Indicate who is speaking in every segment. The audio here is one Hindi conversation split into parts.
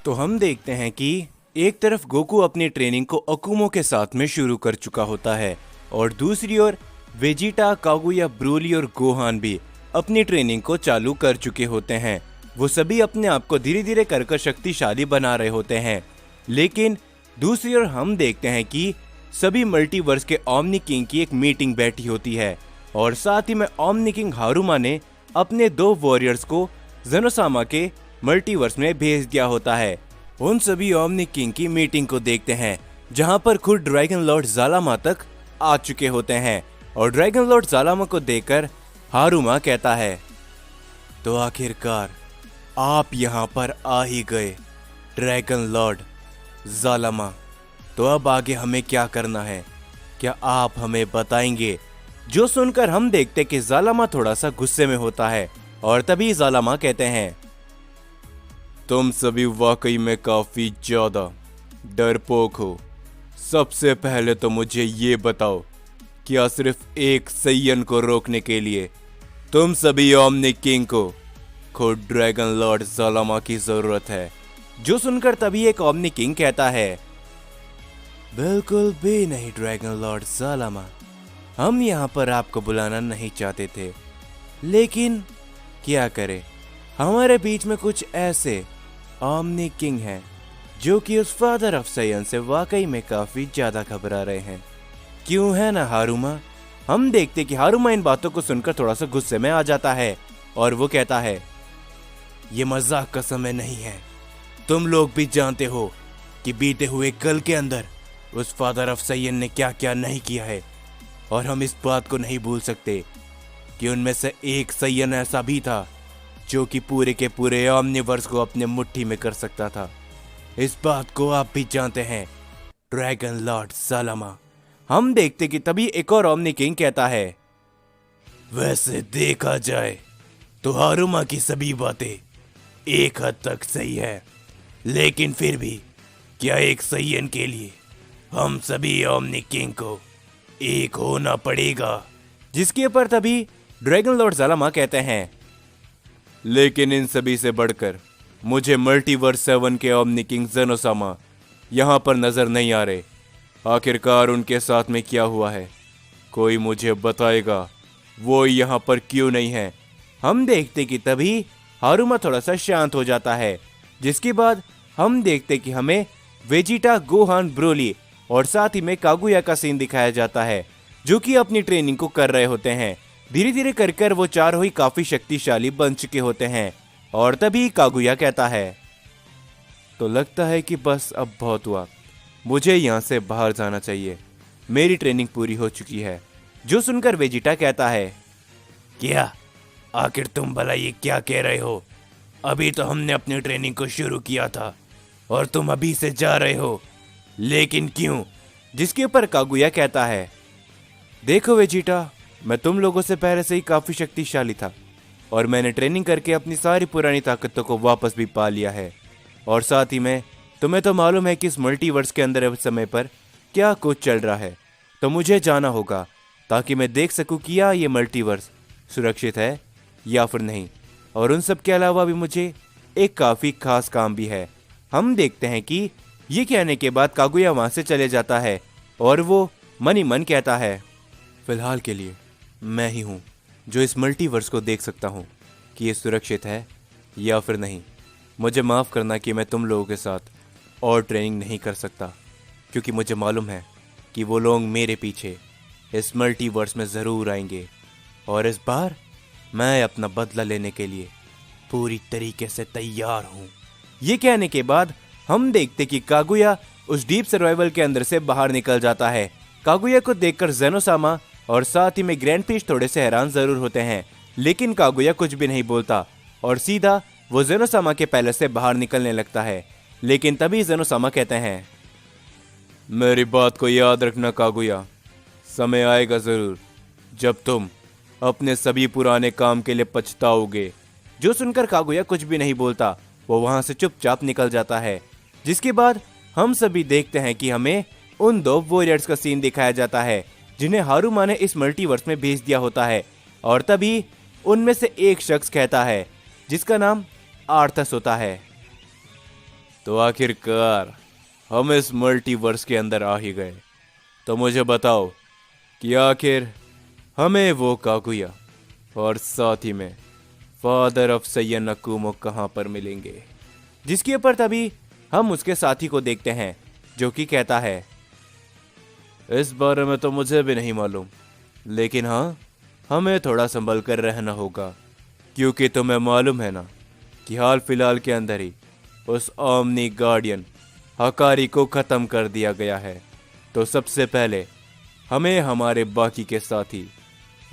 Speaker 1: तो हम देखते हैं कि एक तरफ गोकू अपनी ट्रेनिंग को अकुमो के साथ में शुरू कर चुका होता है और दूसरी ओर वेजिटा, कागुया, ब्रोली और गोहान भी अपनी ट्रेनिंग को चालू कर चुके होते हैं। वो सभी अपने आप को धीरे धीरे कर शक्तिशाली बना रहे होते हैं। लेकिन दूसरी ओर हम देखते हैं कि सभी मल्टीवर्स के ओमनी किंग की एक मीटिंग बैठी होती है और साथ ही में ओमनी किंग हारुमा ने अपने 2 वॉरियर्स को ज़ेनोसामा के मल्टीवर्स में भेज दिया होता है। उन सभी ओमनी किंग की मीटिंग को देखते हैं जहां पर खुद ड्रैगन लॉर्ड ज़ालामा तक आ चुके होते हैं और ड्रैगन लॉर्ड ज़ालामा को देखकर हारुमा कहता है, तो आखिरकार आप यहाँ पर आ ही गए ड्रैगन लॉर्ड ज़ालामा। तो अब आगे हमें क्या करना है, क्या आप हमें बताएंगे? जो सुनकर हम देखते कि ज़ालामा थोड़ा सा गुस्से में होता है और तभी ज़ालामा कहते हैं, तुम सभी वाकई में काफी ज्यादा डरपोक हो। सबसे पहले तो मुझे ये बताओ, क्या सिर्फ एक सैयन को रोकने के लिए तुम सभी ओमनी किंग को खुद ड्रैगन लॉर्ड ज़ालामा की जरूरत है? जो सुनकर तभी एक ओमनी किंग कहता है, बिल्कुल भी नहीं ड्रैगन लॉर्ड ज़ालामा, हम यहाँ पर आपको बुलाना नहीं चाहते थे, लेकिन क्या करें, हमारे बीच में कुछ ऐसे ओमनी किंग हैं जो कि उस फादर ऑफ सैयन से वाकई में काफी ज्यादा घबरा रहे हैं। क्यों है ना हारुमा? हम देखते कि हारुमा इन बातों को सुनकर थोड़ा सा गुस्से में आ जाता है और वो कहता है, ये मजाक का समय नहीं है। तुम लोग भी जानते हो कि बीते हुए कल के अंदर उस फादर ऑफ सैयन ने क्या क्या नहीं किया है और हम इस बात को नहीं भूल सकते कि उनमें से एक सैयन ऐसा भी था जो कि पूरे के पूरे ओमनिवर्स को अपने मुट्ठी में कर सकता था। इस बात को आप भी जानते हैं ड्रैगन लॉर्ड ज़ालामा। हम देखते कि तभी एक और ओमनी किंग कहता है, वैसे देखा जाए तो हारुमा की सभी बातें एक हद तक सही है, लेकिन फिर भी क्या एक सैयन के लिए हम सभी ओमनी किंग को एक होना पड़ेगा? जिसके ऊपर तभी ड्रैगन लॉर्ड ज़ालामा कहते हैं, लेकिन इन सभी से बढ़कर मुझे मल्टीवर्स 7 के ओमनी किंग ज़ेनोसामा यहाँ पर नजर नहीं आ रहे। आखिरकार उनके साथ में क्या हुआ है? कोई मुझे बताएगा वो यहाँ पर क्यों नहीं है? हम देखते कि तभी हारुमा थोड़ा सा शांत हो जाता है, जिसके बाद हम देखते कि हमें वेजिटा, गोहान, ब्रोली और साथ ही में कागुया का सीन दिखाया जाता है जो कि अपनी ट्रेनिंग को कर रहे होते हैं। धीरे धीरे कर वो चारों ही काफी शक्तिशाली बन चुके होते हैं और तभी कागुया कहता है, तो लगता है कि बस अब बहुत हुआ, मुझे यहाँ से बाहर जाना चाहिए, मेरी ट्रेनिंग पूरी हो चुकी है। जो सुनकर वेजिटा कहता है, क्या आखिर तुम भला ये क्या कह रहे हो? अभी तो हमने अपनी ट्रेनिंग को शुरू किया था और तुम अभी से जा रहे हो, लेकिन क्यों? जिसके ऊपर कागुया कहता है, देखो वेजिटा, मैं तुम लोगों से पहले से ही काफी शक्तिशाली था और मैंने ट्रेनिंग करके अपनी सारी पुरानी ताकतों को वापस भी पा लिया है और साथ ही में तुम्हें तो मालूम है कि इस मल्टीवर्स के अंदर इस समय पर क्या कुछ चल रहा है, तो मुझे जाना होगा ताकि मैं देख सकूं कि या ये मल्टीवर्स सुरक्षित है या फिर नहीं। और उन सब के अलावा भी मुझे एक काफी खास काम भी है। हम देखते हैं कि ये कहने के बाद कागुया वहां से चले जाता है और वो मन ही मन कहता है, फिलहाल के लिए मैं ही हूँ जो इस मल्टीवर्स को देख सकता हूँ कि ये सुरक्षित है या फिर नहीं। मुझे माफ़ करना कि मैं तुम लोगों के साथ और ट्रेनिंग नहीं कर सकता, क्योंकि मुझे मालूम है कि वो लोग मेरे पीछे इस मल्टीवर्स में ज़रूर आएंगे और इस बार मैं अपना बदला लेने के लिए पूरी तरीके से तैयार हूँ। ये कहने के बाद हम देखते कि कागुया उस डीप सर्वाइवल के अंदर से बाहर निकल जाता है। कागुया को देखकर ज़ेनोसामा और साथ ही में ग्रैंड फिश थोड़े से हैरान जरूर होते हैं, लेकिन कागुया कुछ भी नहीं बोलता और सीधा वो ज़ेनोसामा के पैलेस से बाहर निकलने लगता है। लेकिन तभी ज़ेनोसामा कहते हैं, मेरी बात को याद रखना कागुया, समय आएगा जरूर जब तुम अपने सभी पुराने काम के लिए पछताओगे। जो सुनकर कागुया कुछ भी नहीं बोलता, वो वहां से चुपचाप निकल जाता है। जिसके बाद हम सभी देखते हैं कि हमें उन 2 वॉरियर्स का सीन दिखाया जाता है जिन्हें हारुमा ने इस मल्टीवर्स में भेज दिया होता है और तभी उनमें से एक शख्स कहता है जिसका नाम आर्थस होता है, तो आखिरकार हम इस मल्टीवर्स के अंदर आ ही गए। तो मुझे बताओ कि आखिर हमें वो कागुया और साथ ही में फादर ऑफ सैयन नकुमो कहाँ पर मिलेंगे। जिसके ऊपर तभी हम उसके साथी को देखते हैं जो कि कहता है, इस बारे में तो मुझे भी नहीं मालूम, लेकिन हाँ, हमें थोड़ा संभल कर रहना होगा, क्योंकि तुम्हें मालूम है ना कि हाल फिलहाल के अंदर ही उस ओमनी गार्डियन हकारी को खत्म कर दिया गया है। तो सबसे पहले हमें हमारे बाकी के साथी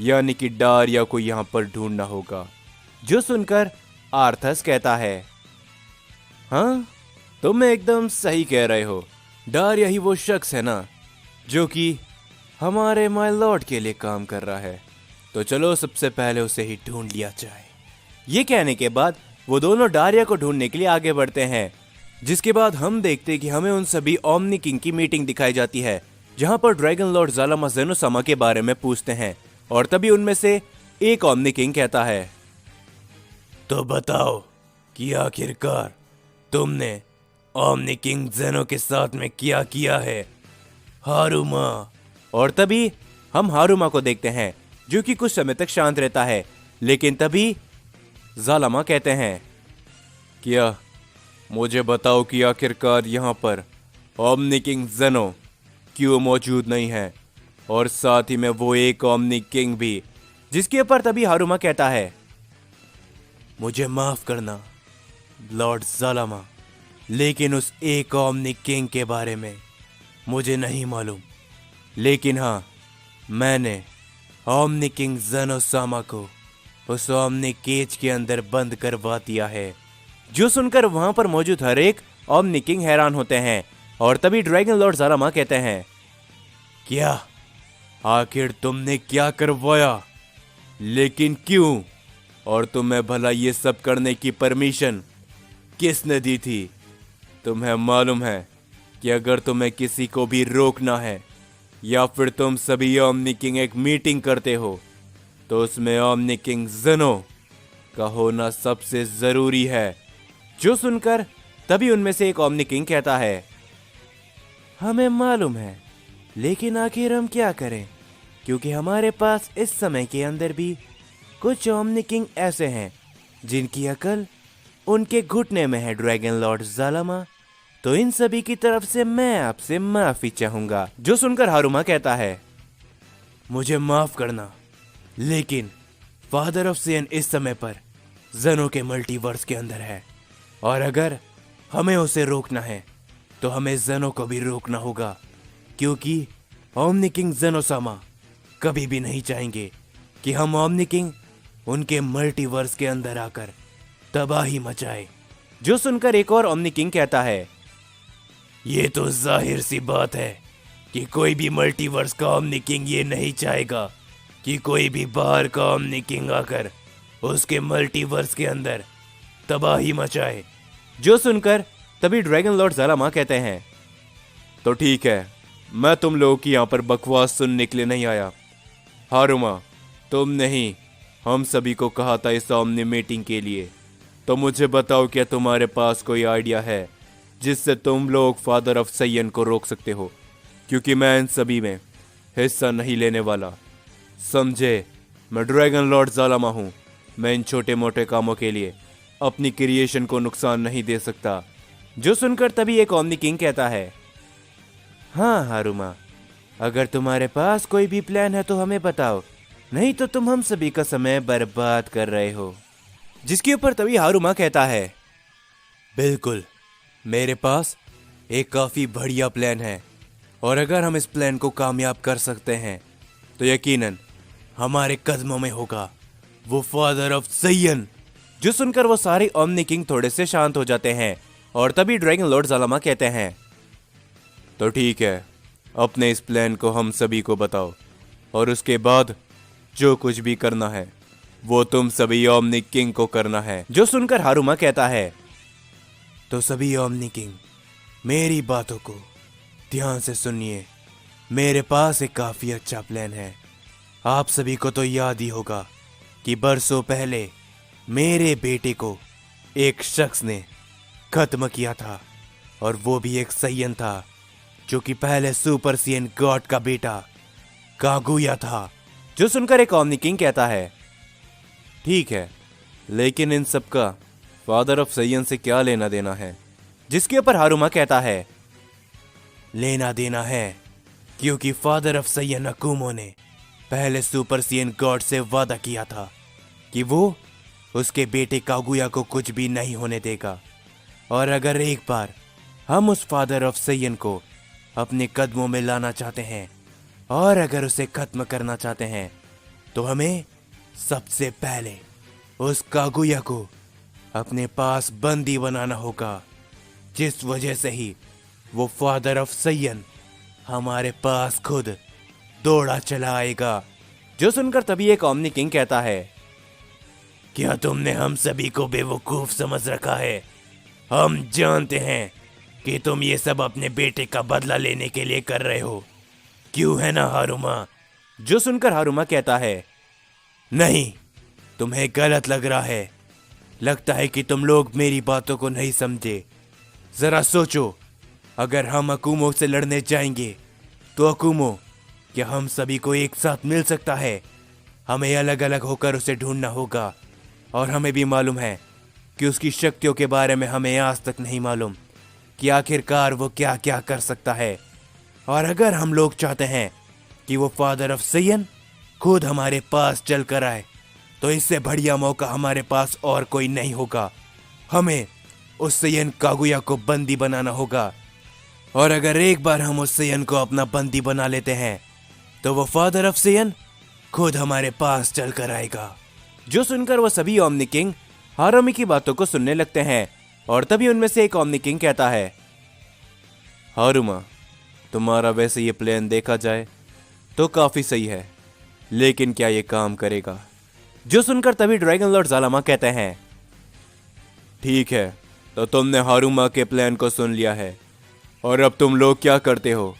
Speaker 1: यानी कि डारिया को यहाँ पर ढूंढना होगा। जो सुनकर आर्थस कहता है, हाँ, तुम एकदम सही कह रहे हो। डारिया ही वो शख्स है ना जो कि हमारे माय लॉर्ड के लिए काम कर रहा है। तो चलो सबसे पहले उसे ही ढूंढ लिया जाए। ये कहने के बाद वो दोनों डारिया को ढूंढने के लिए आगे बढ़ते हैं। जिसके बाद हम देखते हैं कि हमें उन सभी ओमनी किंग की मीटिंग दिखाई जाती है, जहां पर ड्रैगन लॉर्ड ज़ालामा ज़ेनोसामा के बारे में पूछते हैं। और तभी उनमें से एक ओमनी किंग कहता है, तो बताओ कि आखिरकार तुमने ओमनी किंग ज़ेनो के साथ में क्या किया है, हारुमा। और तभी हम हारुमा को देखते हैं जो कि कुछ समय तक शांत रहता है, लेकिन तभी ज़ालामा कहते हैं, क्या मुझे बताओ कि आखिरकार यहाँ पर ओमनी किंग ज़ेनो क्यों मौजूद नहीं है, और साथ ही में वो एक ओमनी किंग भी। जिसके ऊपर तभी हारुमा कहता है, मुझे माफ करना लॉर्ड ज़ालामा, लेकिन उस एक ओमनी किंग के बारे में मुझे नहीं मालूम, लेकिन हाँ, मैंने ओमनी किंग ज़ेनोसामा को उस ओमनी केज के अंदर बंद करवा दिया है। जो सुनकर वहां पर मौजूद हर एक ओमनी किंग हैरान होते हैं। और तभी ड्रैगन लॉर्ड ज़ालामा कहते हैं, क्या आखिर तुमने क्या करवाया, लेकिन क्यों, और तुम्हें भला ये सब करने की परमिशन किसने दी थी? तुम्हें मालूम है कि अगर तुम्हें किसी को भी रोकना है या फिर तुम सभी ओमनी किंग एक मीटिंग करते हो, तो उसमें ओमनी किंग ज़ेनो का होना सबसे जरूरी है। जो सुनकर तभी उनमें से एक ओमनी किंग कहता है, हमें मालूम है, लेकिन आखिर हम क्या करें, क्योंकि हमारे पास इस समय के अंदर भी कुछ ओमनी किंग ऐसे हैं जिनकी अकल उनके घुटने में है ड्रैगन लॉर्ड ज़ालामा। तो इन सभी की तरफ से मैं आपसे माफी चाहूंगा। जो सुनकर हारुमा कहता है, मुझे माफ करना, लेकिन फादर ऑफ सैयन इस समय पर ज़ेनो के मल्टीवर्स के अंदर है, और अगर हमें उसे रोकना है तो हमें ज़ेनो को भी रोकना होगा, क्योंकि ओमनी किंग ज़ेनोसामा कभी भी नहीं चाहेंगे कि हम ओमनी किंग उनके मल्टीवर्स के अंदर आकर तबाही मचाए। जो सुनकर एक और ओमनी किंग कहता है, ये तो जाहिर सी बात है कि कोई भी मल्टीवर्स का ओमनी किंग ये नहीं चाहेगा कि कोई भी बाहर का ओमनी किंग आकर उसके मल्टीवर्स के अंदर तबाही मचाए। जो सुनकर तभी ड्रैगन लॉर्ड ज़ालामा कहते हैं, तो ठीक है, मैं तुम लोगों की यहाँ पर बकवास सुनने के लिए नहीं आया। हारुमा, तुमने ही हम सभी को कहा था इस ओमनी मीटिंग के लिए, तो मुझे बताओ क्या तुम्हारे पास कोई आइडिया है जिससे तुम लोग फादर ऑफ सैयन को रोक सकते हो, क्योंकि मैं इन सभी में हिस्सा नहीं लेने वाला। समझे, मैं ड्रैगन लॉर्ड ज़ालामा हूँ। मैं इन छोटे मोटे कामों के लिए अपनी क्रिएशन को नुकसान नहीं दे सकता। जो सुनकर तभी एक ओमनी किंग कहता है, हाँ हारुमा, अगर तुम्हारे पास कोई भी प्लान है तो हमें बताओ, नहीं तो तुम हम सभी का समय बर्बाद कर रहे हो। जिसके ऊपर तभी हारुमा कहता है, बिल्कुल, मेरे पास एक काफी बढ़िया प्लान है, और अगर हम इस प्लान को कामयाब कर सकते हैं तो यकीनन हमारे कदमों में होगा वो फादर ऑफ सैयन। जो सुनकर वो सारे ओमनी किंग थोड़े से शांत हो जाते हैं। और तभी ड्रैगन लॉर्ड ज़ालामा कहते हैं, तो ठीक है, अपने इस प्लान को हम सभी को बताओ, और उसके बाद जो कुछ भी करना है वो तुम सभी ओमनी किंग को करना है। जो सुनकर हारुमा कहता है, तो सभी ओमनी किंग मेरी बातों को ध्यान से सुनिए। मेरे पास एक काफी अच्छा प्लान है। आप सभी को तो याद ही होगा कि बरसों पहले मेरे बेटे को एक शख्स ने खत्म किया था, और वो भी एक सैयन था जो कि पहले सुपर सियन गॉड का बेटा कागुया था। जो सुनकर एक ओमनी किंग कहता है, ठीक है, लेकिन इन सब का फादर ऑफ सैयन से क्या लेना देना है? जिसके ऊपर हारुमा कहता है, लेना देना है, क्योंकि फादर ऑफ सैयन अकुमो ने पहले सुपर सियन गॉड से वादा किया था कि वो उसके बेटे कागुया को कुछ भी नहीं होने देगा। और अगर एक बार हम उस फादर ऑफ सैयन को अपने कदमों में लाना चाहते हैं और अगर उसे खत्म करना चाहते हैं तो हमें सबसे पहले उस कागुया को अपने पास बंदी बनाना होगा, जिस वजह से ही वो फादर ऑफ सैयन हमारे पास खुद दौड़ा चला आएगा। जो सुनकर तभी एक ओमनी किंग कहता है, क्या तुमने हम सभी को बेवकूफ समझ रखा है? हम जानते हैं कि तुम ये सब अपने बेटे का बदला लेने के लिए कर रहे हो, क्यों है ना हारुमा? जो सुनकर हारुमा कहता है, नहीं, तुम्हें गलत लग रहा है। लगता है कि तुम लोग मेरी बातों को नहीं समझे। जरा सोचो, अगर हम अकुमो से लड़ने जाएंगे तो अकुमो क्या हम सभी को एक साथ मिल सकता है? हमें अलग अलग होकर उसे ढूंढना होगा। और हमें भी मालूम है कि उसकी शक्तियों के बारे में हमें आज तक नहीं मालूम कि आखिरकार वो क्या क्या कर सकता है। और अगर हम लोग चाहते हैं कि वो फादर ऑफ सैयन खुद हमारे पास चल कर आए तो इससे बढ़िया मौका हमारे पास और कोई नहीं होगा। हमें उस सैयन कागुया को बंदी बनाना होगा। और अगर एक बार हम उस सैयन को अपना बंदी बना लेते हैं तो वो फादर ऑफ सैयन खुद हमारे पास चल कर आएगा। जो सुनकर वो सभी ओमनी किंग हारुमा की बातों को सुनने लगते हैं। और तभी उनमें से एक ओमनी किंग कहता है, हारुमा, तुम्हारा वैसे ये प्लान देखा जाए तो काफी सही है, लेकिन क्या ये काम करेगा? जो सुनकर तभी ड्रैगन लॉर्ड ज़ालामा कहते हैं, ठीक है, तो तुमने हारुमा के प्लान को सुन लिया है और अब तुम लोग क्या करते हो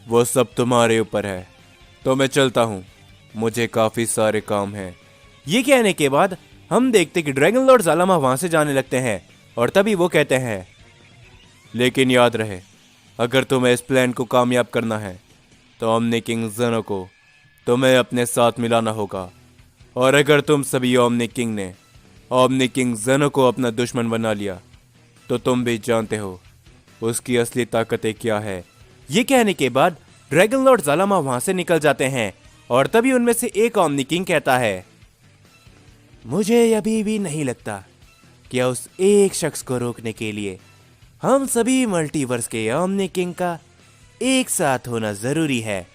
Speaker 1: वो सब तुम्हारे ऊपर है। तो मैं चलता हूँ, मुझे काफी सारे काम हैं। ये कहने के बाद हम देखते कि ड्रैगन लॉर्ड ज़ालामा वहां से जाने लगते हैं। और तभी वो कहते हैं, लेकिन याद रहे, अगर तुम्हें इस प्लान को कामयाब करना है तो ओमनी किंग ज़ेनो को तुम्हें अपने साथ मिलाना होगा। और अगर तुम सभी ओमनी किंग ने ओमनी किंग ज़ेनो को अपना दुश्मन बना लिया तो तुम भी जानते हो उसकी असली ताकतें क्या है। ये कहने के बाद ड्रैगन लॉर्ड ज़ालामा वहां से निकल जाते हैं। और तभी उनमें से एक ओमनी किंग कहता है, मुझे अभी भी नहीं लगता कि उस एक शख्स को रोकने के लिए हम सभी मल्टीवर्स के ओमनी किंग का एक साथ होना जरूरी है।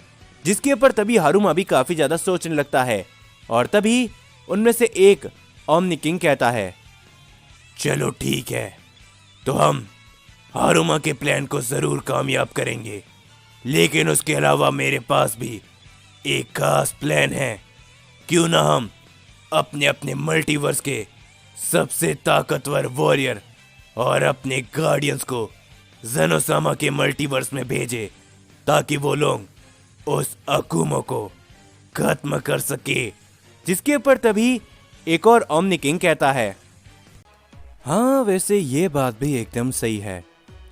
Speaker 1: जिसके ऊपर तभी हारुमा भी काफी ज्यादा सोचने लगता है। और तभी उनमें से एक ओमनी किंग कहता है, चलो ठीक है, तो हम हारुमा के प्लान को जरूर कामयाब करेंगे, लेकिन उसके अलावा मेरे पास भी एक खास प्लान है। क्यों ना हम अपने अपने मल्टीवर्स के सबसे ताकतवर वॉरियर और अपने गार्डियंस को ज़ेनोसामा के मल्टीवर्स में भेजे, ताकि वो लोग उस अकुमो को खत्म कर सके। जिसके ऊपर तभी एक और ओमनी किंग कहता है, हाँ, वैसे ये बात भी एकदम सही है।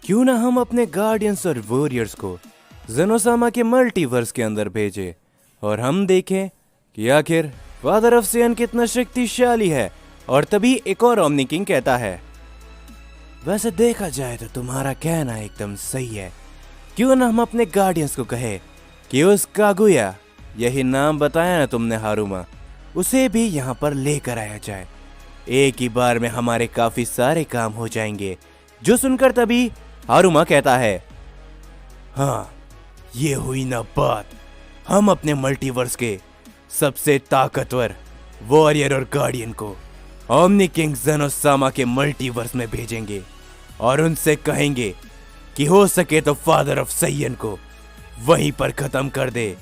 Speaker 1: क्यों ना हम अपने गार्डियंस और वॉरियर्स को ज़ेनोसामा के मल्टीवर्स के अंदर भेजे और हम देखें कि आखिर फादर ऑफ सैयन कितना शक्तिशाली है। और तभी एक और ओमनी किंग कहता है, वैसे देखा जाए तो तुम्हारा कहना एकदम सही है। क्यों ना हम अपने गार्डियंस को कहे कि उस कागुया, यही नाम बताया ना तुमने हारुमा, उसे भी यहाँ पर लेकर आया जाए। एक ही बार में हमारे काफी सारे काम हो जाएंगे। जो सुनकर तभी हारुमा कहता है, हाँ, ये हुई ना बात। हम अपने मल्टीवर्स के सबसे ताकतवर वॉरियर और गार्डियन को ओमनी किंग ज़ेनोसामा के मल्टीवर्स में भेजेंगे और उनसे कहेंगे कि हो सके तो फादर ऑफ सैयन को वहीं पर खत्म कर दे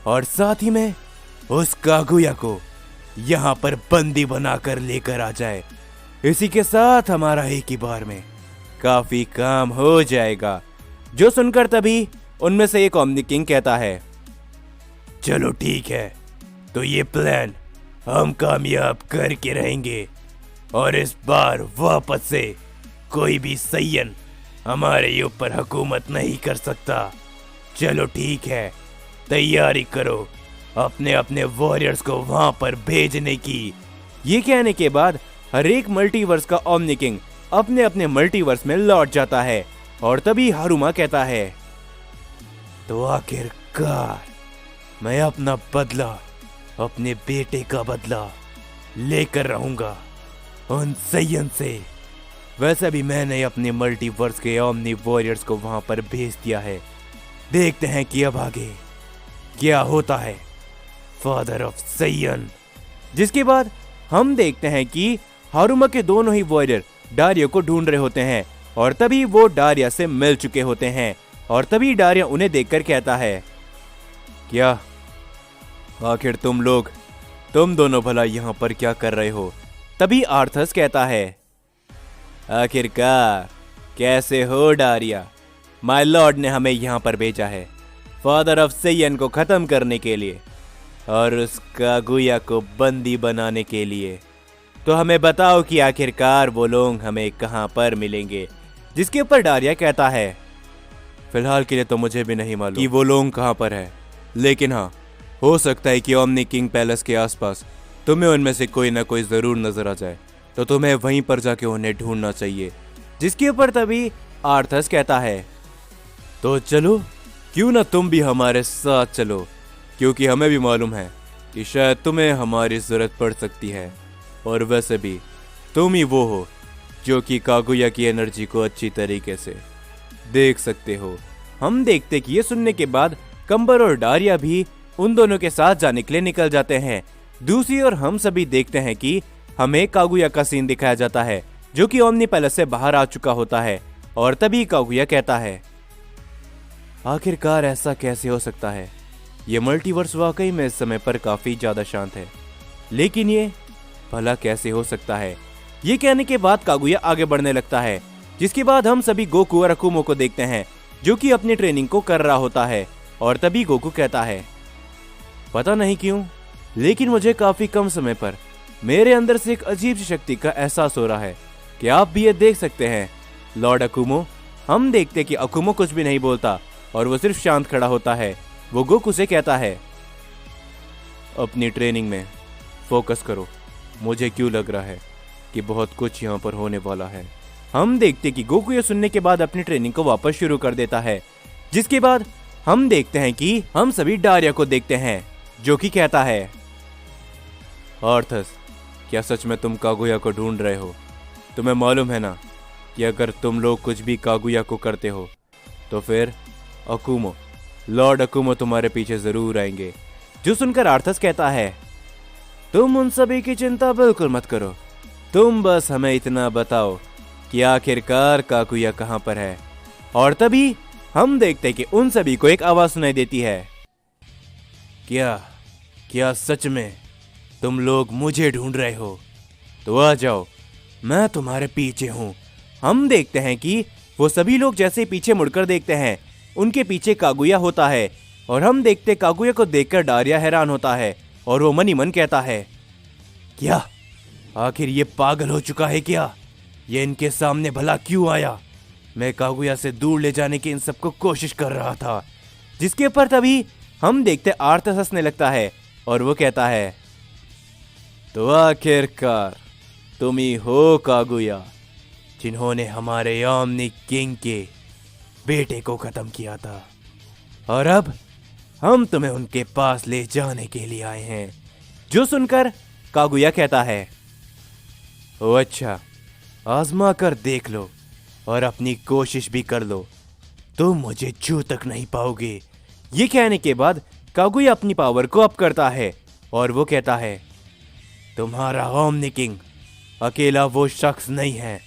Speaker 1: और साथ ही में उस कागुया को यहाँ पर बंदी बनाकर लेकर आ जाए। इसी के साथ हमारा एक ही बार में काफी काम हो जाएगा। जो सुनकर तभी उनमें से एक ओमनी किंग कहता है, चलो ठीक है, तो ये प्लान हम कामयाब करके रहेंगे और इस बार वापस से कोई भी सैयन हमारे ऊपर हुकूमत नहीं कर सकता। चलो ठीक है, तैयारी करो अपने अपने वॉरियर्स को वहां पर भेजने की। ये कहने के बाद हर एक मल्टीवर्स का ओमनी किंग अपने अपने मल्टीवर्स में लौट जाता है और तभी हारुमा कहता है, तो आखिरकार मैं अपना बदला, अपने बेटे का बदला लेकर रहूंगा उन सैयन से। वैसे भी मैंने अपने मल्टीवर्स के ओमनी वॉरियर्स को वहां पर भेज दिया है। देखते हैं कि अब आगे क्या होता है, फादर ऑफ सैयन। जिसके बाद हम देखते हैं कि हारुमा के दोनों ही वॉरियर डारिया को ढूंढ रहे होते हैं और तभी वो डारिया से मिल चुके होते हैं और तभी डारिया उन्हें देखकर कहता है, क्या आखिर तुम दोनों भला यहाँ पर क्या कर रहे हो? तभी आर्थस कहता है, आखिरकार कैसे हो डारिया? माय लॉर्ड ने हमें यहाँ पर भेजा है फादर ऑफ सैयन को खत्म करने के लिए और उस कागुया को बंदी बनाने के लिए। तो हमें बताओ कि आखिरकार वो लोग हमें कहाँ पर मिलेंगे। जिसके ऊपर डारिया कहता है, फिलहाल के लिए तो मुझे भी नहीं मालूम कि वो लोग कहाँ पर है, लेकिन हाँ, हो सकता है कि ओमनी किंग पैलेस के आसपास तुम्हें उनमें से कोई ना कोई जरूर नजर आ जाए, तो तुम्हें वहीं पर जाके उन्हें ढूंढना चाहिए। जिसके ऊपर तभी आर्थस कहता है, तो चलो, क्यों ना तुम भी हमारे साथ चलो, क्योंकि हमें भी मालूम है कि शायद तुम्हें हमारी जरूरत पड़ सकती है। और वैसे भी तुम ही वो हो जो कि कागुया की एनर्जी को अच्छी तरीके से देख सकते हो। हम देखते कि ये सुनने के बाद कंबर और डारिया भी उन दोनों के साथ जाने के लिए निकल जाते हैं। दूसरी ओर हम सभी देखते हैं कि हमें कागुया का सीन दिखाया जाता है जो कि ओमनी पैलेस से बाहर आ चुका होता है और तभी कागुया कहता है, आखिरकार ऐसा कैसे हो सकता है? ये मल्टीवर्स वाकई में इस समय पर काफी ज्यादा शांत है, लेकिन ये भला कैसे हो सकता है? ये कहने के बाद कागुया आगे बढ़ने लगता है। जिसके बाद हम सभी गोकू और अकुमो को देखते हैं जो कि अपनी ट्रेनिंग को कर रहा होता है और तभी गोकू कहता है, पता नहीं क्यों, लेकिन मुझे काफी कम समय पर मेरे अंदर से एक अजीब सी शक्ति का एहसास हो रहा है। क्या आप भी ये देख सकते हैं लॉर्ड अकुमो? हम देखते कि अकुमो कुछ भी नहीं बोलता और वो सिर्फ शांत खड़ा होता है। वो गोकू से कहता है, अपनी ट्रेनिंग में फोकस करो, मुझे क्यों लग रहा है कि बहुत कुछ यहाँ पर होने वाला है। हम देखते कि गोकू ये सुनने के बाद अपनी ट्रेनिंग को वापस शुरू कर देता है। जिसके बाद हम देखते हैं कि हम सभी डारिया को देखते हैं जो कि कहता है, आर्थस, क्या सच में तुम कागुया को ढूंढ रहे हो? तुम्हें मालूम है ना कि अगर तुम लोग कुछ भी कागुया को करते हो तो फिर अकुमो, लॉर्ड अकुमो तुम्हारे पीछे जरूर आएंगे। जो सुनकर आर्थस कहता है, तुम उन सभी की चिंता बिल्कुल मत करो, तुम बस हमें इतना बताओ कि आखिरकार कागुया कहां पर है। और तभी हम देखते कि उन सभी को एक आवाज सुनाई देती है, क्या सच में तुम लोग मुझे ढूंढ रहे हो? तो आ जाओ, मैं तुम्हारे पीछे हूं। हम देखते हैं कि वो सभी लोग जैसे पीछे मुड़कर देखते हैं, उनके पीछे कागुया होता है और हम देखते कागुया को देखकर डारिया हैरान होता है और वो मन ही मन कहता है, क्या आखिर ये पागल हो चुका है क्या? ये इनके सामने भला क्यों आया? मैं कागुया से दूर ले जाने की इन सबको कोशिश कर रहा था। जिसके ऊपर तभी हम देखते आर्थस हंसने लगता है और वो कहता है, तो आखिरकार तुम ही हो कागुया जिन्होंने हमारे ओमनी किंग के बेटे को खत्म किया था, और अब हम तुम्हें उनके पास ले जाने के लिए आए हैं। जो सुनकर कागुया कहता है, ओ अच्छा, आजमा कर देख लो और अपनी कोशिश भी कर लो, तुम मुझे छू तक नहीं पाओगे। ये कहने के बाद कागुया अपनी पावर को अप करता है और वो कहता है, तुम्हारा ओमनी किंग अकेला वो शख्स नहीं है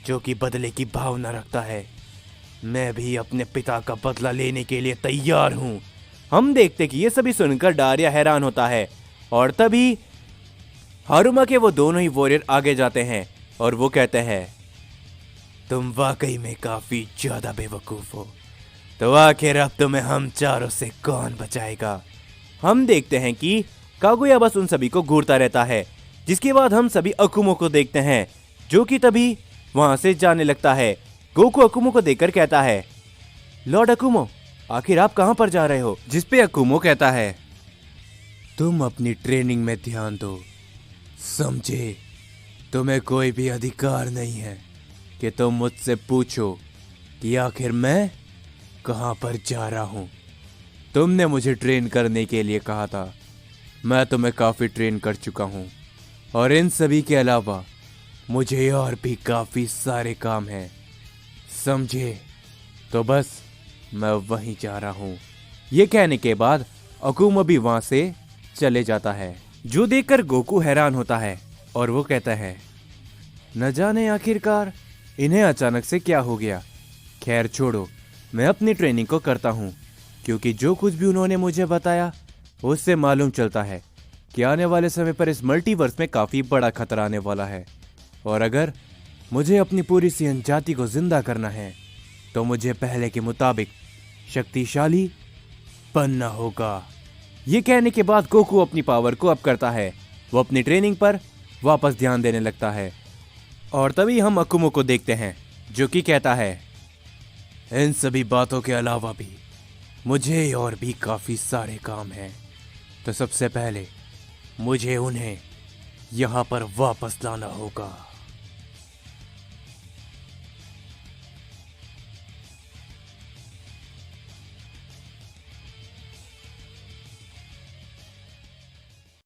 Speaker 1: जो कि बदले की भावना रखता है, मैं भी अपने पिता का बदला लेने के लिए तैयार हूं। हम देखते कि ये सभी सुनकर डारिया हैरान होता है और तभी हारुमा के वो दोनों ही वॉरियर आगे जाते हैं और वो कहते हैं, तुम वाकई में काफी ज्यादा बेवकूफ हो, तो आखिर अब तुम्हें हम चारों से कौन बचाएगा? हम देखते हैं कि कागुया बस उन सभी को घूरता रहता है। जिसके बाद हम सभी अकुमो को देखते हैं जो कि तभी वहां से जाने लगता है। गोकू अकुमो को देखकर कहता है, लॉर्ड अकुमो, आखिर आप कहां पर जा रहे हो? जिस पे अकुमो कहता है, तुम अपनी ट्रेनिंग में ध्यान दो, समझे? तुम्हें कोई भी अधिकार नहीं है कि तुम मुझसे पूछो कि आखिर मैं कहां पर जा रहा हूं। तुमने मुझे ट्रेन करने के लिए कहा था, मैं तुम्हें काफी ट्रेन कर चुका हूं, और इन सभी के अलावा मुझे और भी काफी सारे काम हैं, समझे? तो बस मैं वहीं जा रहा हूं। ये कहने के बाद अकुमा भी वहां से चले जाता है, जो देखकर गोकू हैरान होता है और वो कहता है, न जाने आखिरकार इन्हें अचानक से क्या हो गया। खैर छोड़ो, मैं अपनी ट्रेनिंग को करता हूँ, क्योंकि जो कुछ भी उन्होंने मुझे बताया उससे मालूम चलता है कि आने वाले समय पर इस मल्टीवर्स में काफी बड़ा खतरा आने वाला है, और अगर मुझे अपनी पूरी सियन जाति को जिंदा करना है तो मुझे पहले के मुताबिक शक्तिशाली बनना होगा। ये कहने के बाद गोकू अपनी पावर को अप करता है, वो अपनी ट्रेनिंग पर वापस ध्यान देने लगता है, और तभी हम अकुमो को देखते हैं, जो कि कहता है, इन सभी बातों के अलावा भी मुझे और भी काफी सारे काम हैं, तो सबसे पहले मुझे उन्हें यहाँ पर वापस लाना होगा।